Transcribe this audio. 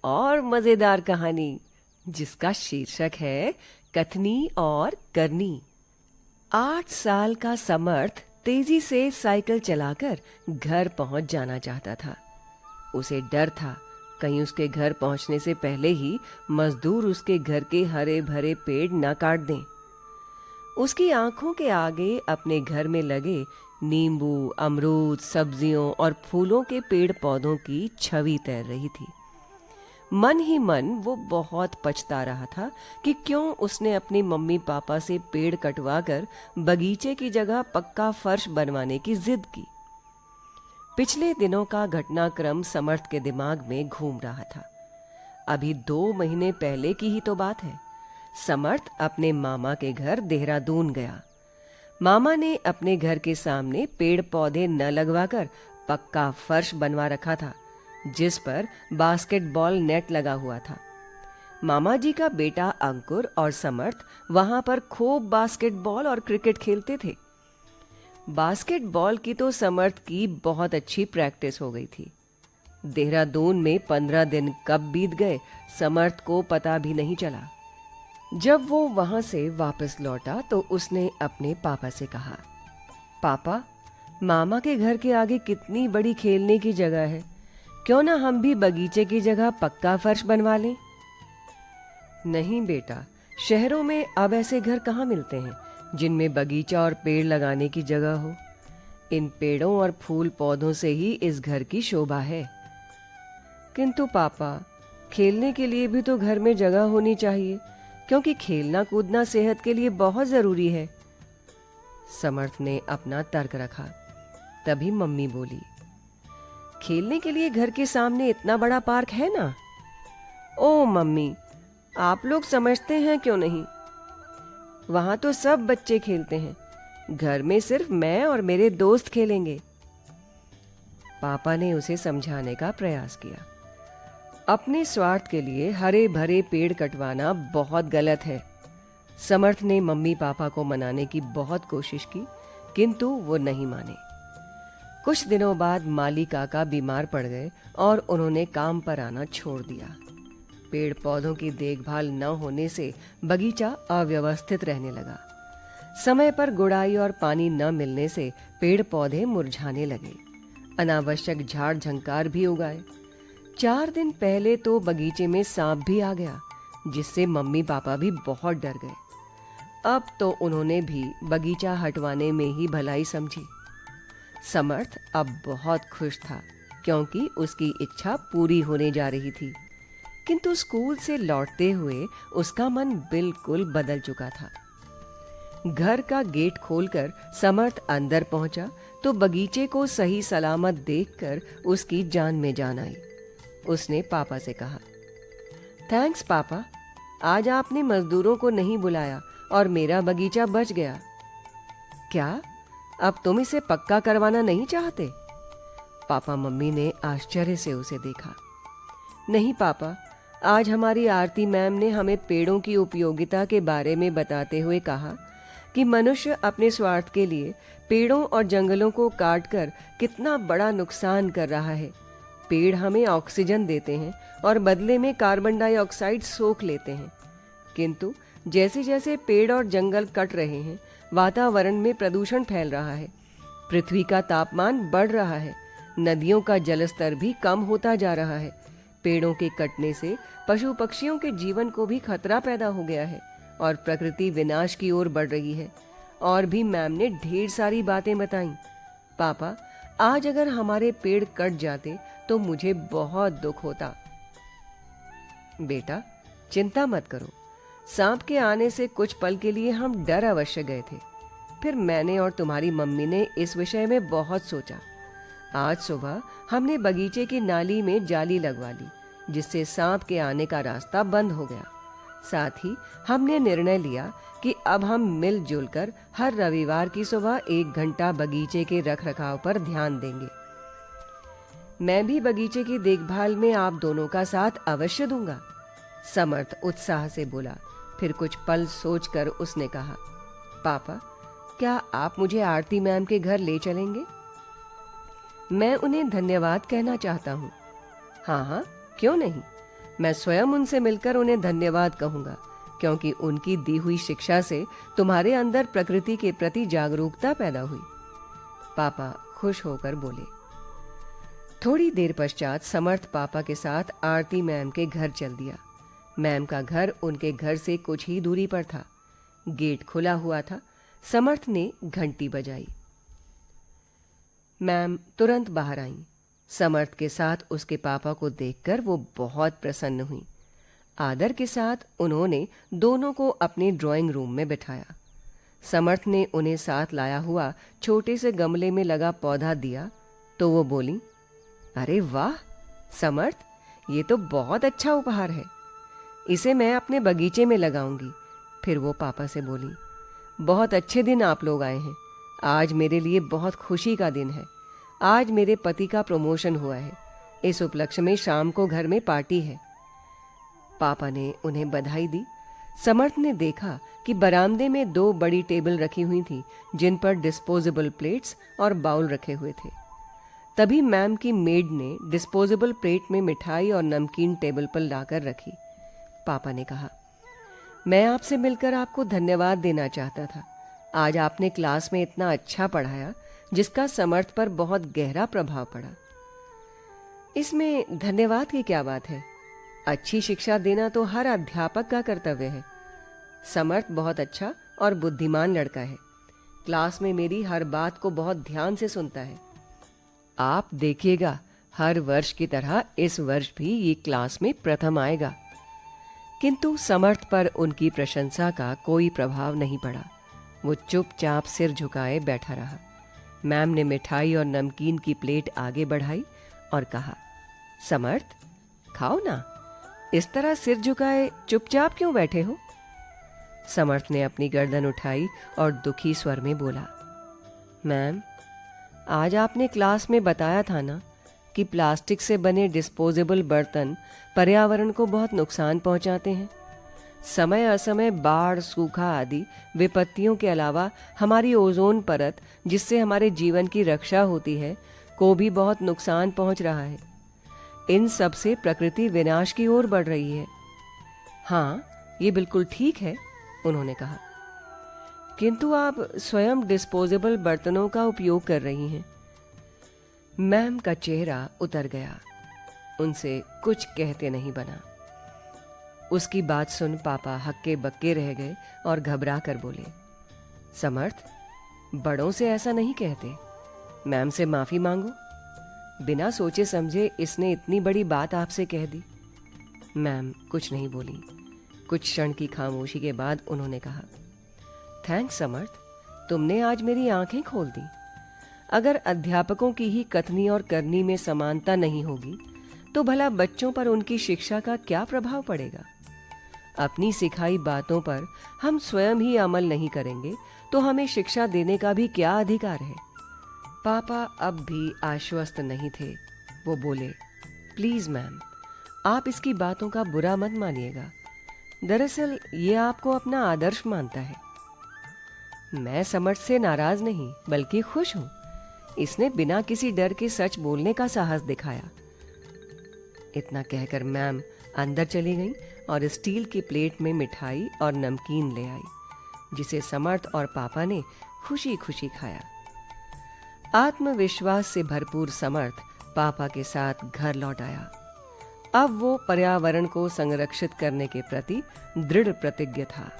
और मजेदार कहानी जिसका शीर्षक है कथनी और करनी। 8 साल का समर्थ तेजी से साइकिल चलाकर घर पहुंच जाना चाहता था। उसे डर था कहीं उसके घर पहुंचने से पहले ही मजदूर उसके घर के हरे भरे पेड़ न काट दें। उसकी आंखों के आगे अपने घर में लगे नींबू, अमरूद, सब्जियों और फूलों के पेड़ पौधों की छवि तैर रही थी। मन ही मन वो बहुत पछता रहा था कि क्यों उसने अपनी मम्मी पापा से पेड़ कटवाकर बगीचे की जगह पक्का फर्श बनवाने की जिद की। पिछले दिनों का घटनाक्रम समर्थ के दिमाग में घूम रहा था। अभी 2 महीने पहले की ही तो बात है। समर्थ अपने मामा के घर देहरादून गया। मामा ने अपने घर के सामने पेड़ पौधे न लगवाकर पक्का फर्श बनवा रखा था, जिस पर बास्केटबॉल नेट लगा हुआ था। मामा जी का बेटा अंकुर और समर्थ वहां पर खूब बास्केटबॉल और क्रिकेट खेलते थे। बास्केटबॉल की तो समर्थ की बहुत अच्छी प्रैक्टिस हो गई थी। देहरादून में 15 दिन कब बीत गए समर्थ को पता भी नहीं चला। जब वो वहां से वापस लौटा तो उसने अपने पापा से कहा, पापा, मामा के घर के आगे कितनी बड़ी खेलने की जगह है, क्यों ना हम भी बगीचे की जगह पक्का फर्श बनवा लें। नहीं बेटा, शहरों में अब ऐसे घर कहाँ मिलते हैं जिनमें बगीचा और पेड़ लगाने की जगह हो। इन पेड़ों और फूल पौधों से ही इस घर की शोभा है। किंतु पापा, खेलने के लिए भी तो घर में जगह होनी चाहिए, क्योंकि खेलना कूदना सेहत के लिए बहुत जरूरी है। समर्थ ने अपना तर्क रखा। तभी मम्मी बोली, खेलने के लिए घर के सामने इतना बड़ा पार्क है ना। ओ मम्मी, आप लोग समझते हैं क्यों नहीं, वहां तो सब बच्चे खेलते हैं, घर में सिर्फ मैं और मेरे दोस्त खेलेंगे। पापा ने उसे समझाने का प्रयास किया। अपने स्वार्थ के लिए हरे भरे पेड़ कटवाना बहुत गलत है। समर्थ ने मम्मी पापा को मनाने की बहुत कोशिश की, किंतु वो नहीं माने। कुछ दिनों बाद माली काका बीमार पड़ गए और उन्होंने काम पर आना छोड़ दिया। पेड़ पौधों की देखभाल न होने से बगीचा अव्यवस्थित रहने लगा। समय पर गुड़ाई और पानी न मिलने से पेड़ पौधे मुरझाने लगे। अनावश्यक झाड़ झंकार भी उगाए। 4 दिन पहले तो बगीचे में सांप भी आ गया, जिससे मम्मी पापा भी बहुत डर गए। अब तो उन्होंने भी बगीचा हटवाने में ही भलाई समझी। समर्थ अब बहुत खुश था, क्योंकि उसकी इच्छा पूरी होने जा रही थी। किंतु स्कूल से लौटते हुए उसका मन बिल्कुल बदल चुका था। घर का गेट खोलकर समर्थ अंदर पहुंचा तो बगीचे को सही सलामत देखकर उसकी जान में जान आई। उसने पापा से कहा, थैंक्स पापा, आज आपने मजदूरों को नहीं बुलाया और मेरा बगीचा बच गया। क्या अब तुम इसे पक्का करवाना नहीं चाहते? पापा मम्मी ने आश्चर्य से उसे देखा। नहीं पापा, आज हमारी आरती मैम ने हमें पेड़ों की उपयोगिता के बारे में बताते हुए कहा कि मनुष्य अपने स्वार्थ के लिए पेड़ों और जंगलों को काटकर कितना बड़ा नुकसान कर रहा है। पेड़ हमें ऑक्सीजन देते हैं और बदले में कार्बन डाइऑक्साइड सोख लेते हैं, किंतु जैसे जैसे पेड़ और जंगल कट रहे हैं, वातावरण में प्रदूषण फैल रहा है, पृथ्वी का तापमान बढ़ रहा है, नदियों का जलस्तर भी कम होता जा रहा है। पेड़ों के कटने से पशु पक्षियों के जीवन को भी खतरा पैदा हो गया है और प्रकृति विनाश की ओर बढ़ रही है। और भी मैम ने ढेर सारी बातें बताई। पापा, आज अगर हमारे पेड़ कट जाते तो मुझे बहुत दुख होता। बेटा, चिंता मत करो, सांप के आने से कुछ पल के लिए हम डर अवश्य गए थे। फिर मैंने और तुम्हारी मम्मी ने इस विषय में बहुत सोचा। आज सुबह हमने बगीचे की नाली में जाली लगवा ली, जिससे सांप के आने का रास्ता बंद हो गया। साथ ही हमने निर्णय लिया कि अब हम मिलजुल कर हर रविवार की सुबह 1 घंटा बगीचे के रखरखाव पर ध्यान देंगे। मैं भी बगीचे की देखभाल में आप दोनों का साथ अवश्य दूंगा। समर्थ उत्साह से बोला। फिर कुछ पल सोचकर उसने कहा, पापा, क्या आप मुझे आरती मैम के घर ले चलेंगे? मैं उन्हें धन्यवाद कहना चाहता हूँ। हाँ हाँ, क्यों नहीं। मैं स्वयं उनसे मिलकर उन्हें धन्यवाद कहूंगा, क्योंकि उनकी दी हुई शिक्षा से तुम्हारे अंदर प्रकृति के प्रति जागरूकता पैदा हुई। पापा खुश होकर बोले। थोड़ी देर पश्चात समर्थ पापा के साथ आरती मैम के घर चल दिया। मैम का घर उनके घर से कुछ ही दूरी पर था। गेट खुला हुआ था। समर्थ ने घंटी बजाई। मैम तुरंत बाहर आईं। समर्थ के साथ उसके पापा को देखकर वो बहुत प्रसन्न हुई। आदर के साथ उन्होंने दोनों को अपने ड्राइंग रूम में बिठाया। समर्थ ने उन्हें साथ लाया हुआ छोटे से गमले में लगा पौधा दिया तो वो बोली, अरे वाह समर्थ, ये तो बहुत अच्छा उपहार है। इसे मैं अपने बगीचे में लगाऊंगी। फिर वो पापा से बोली, बहुत अच्छे दिन आप लोग आए हैं। आज मेरे लिए बहुत खुशी का दिन है। आज मेरे पति का प्रमोशन हुआ है। इस उपलक्ष्य में शाम को घर में पार्टी है। पापा ने उन्हें बधाई दी। समर्थ ने देखा कि बरामदे में 2 बड़ी टेबल रखी हुई थी, जिन पर डिस्पोजेबल प्लेट्स और बाउल रखे हुए थे। तभी मैम की मेड ने डिस्पोजेबल प्लेट में मिठाई और नमकीन टेबल पर लाकर रखी। पापा ने कहा, मैं आपसे मिलकर आपको धन्यवाद देना चाहता था। आज आपने क्लास में इतना अच्छा पढ़ाया, जिसका समर्थ पर बहुत गहरा प्रभाव पड़ा। इसमें धन्यवाद की क्या बात है? अच्छी शिक्षा देना तो हर अध्यापक का कर्तव्य है। समर्थ बहुत अच्छा और बुद्धिमान लड़का है। क्लास में मेरी हर बात को बहुत ध्यान से सुनता है। आप देखिएगा, हर वर्ष की तरह इस वर्ष भी ये क्लास में प्रथम आएगा। किंतु समर्थ पर उनकी प्रशंसा का कोई प्रभाव नहीं पड़ा। वो चुपचाप सिर झुकाए बैठा रहा। मैम ने मिठाई और नमकीन की प्लेट आगे बढ़ाई और कहा, समर्थ खाओ ना। इस तरह सिर झुकाए चुपचाप क्यों बैठे हो? समर्थ ने अपनी गर्दन उठाई और दुखी स्वर में बोला, मैम, आज आपने क्लास में बताया था ना कि प्लास्टिक से बने डिस्पोजेबल बर्तन पर्यावरण को बहुत नुकसान पहुंचाते हैं। समय असमय बाढ़, सूखा आदि विपत्तियों के अलावा हमारी ओजोन परत, जिससे हमारे जीवन की रक्षा होती है, को भी बहुत नुकसान पहुंच रहा है। इन सब से प्रकृति विनाश की ओर बढ़ रही है। हाँ, ये बिल्कुल ठीक है, उन्होंने कहा। किंतु आप स्वयं डिस्पोजेबल बर्तनों का उपयोग कर रही हैं। मैम का चेहरा उतर गया। उनसे कुछ कहते नहीं बना। उसकी बात सुन पापा हक्के बक्के रह गए और घबरा कर बोले, समर्थ, बड़ों से ऐसा नहीं कहते। मैम से माफी मांगो। बिना सोचे समझे इसने इतनी बड़ी बात आपसे कह दी। मैम कुछ नहीं बोली। कुछ क्षण की खामोशी के बाद उन्होंने कहा, थैंक्स समर्थ, तुमने आज मेरी आंखें खोल दी। अगर अध्यापकों की ही कथनी और करनी में समानता नहीं होगी तो भला बच्चों पर उनकी शिक्षा का क्या प्रभाव पड़ेगा? अपनी सिखाई बातों पर हम स्वयं ही अमल नहीं करेंगे तो हमें शिक्षा देने का भी क्या अधिकार है? पापा अब भी आश्वस्त नहीं थे। वो बोले, प्लीज मैम, आप इसकी बातों का बुरा मत मानिएगा। दरअसल ये आपको अपना आदर्श मानता है। मैं समर्थ से नाराज नहीं बल्कि खुश हूं। इसने बिना किसी डर के सच बोलने का साहस दिखाया। इतना कहकर मैम अंदर चली गई और स्टील की प्लेट में मिठाई और नमकीन ले आई, जिसे समर्थ और पापा ने खुशी खुशी खाया। आत्मविश्वास से भरपूर समर्थ पापा के साथ घर लौट आया। अब वो पर्यावरण को संरक्षित करने के प्रति दृढ़ प्रतिज्ञ था।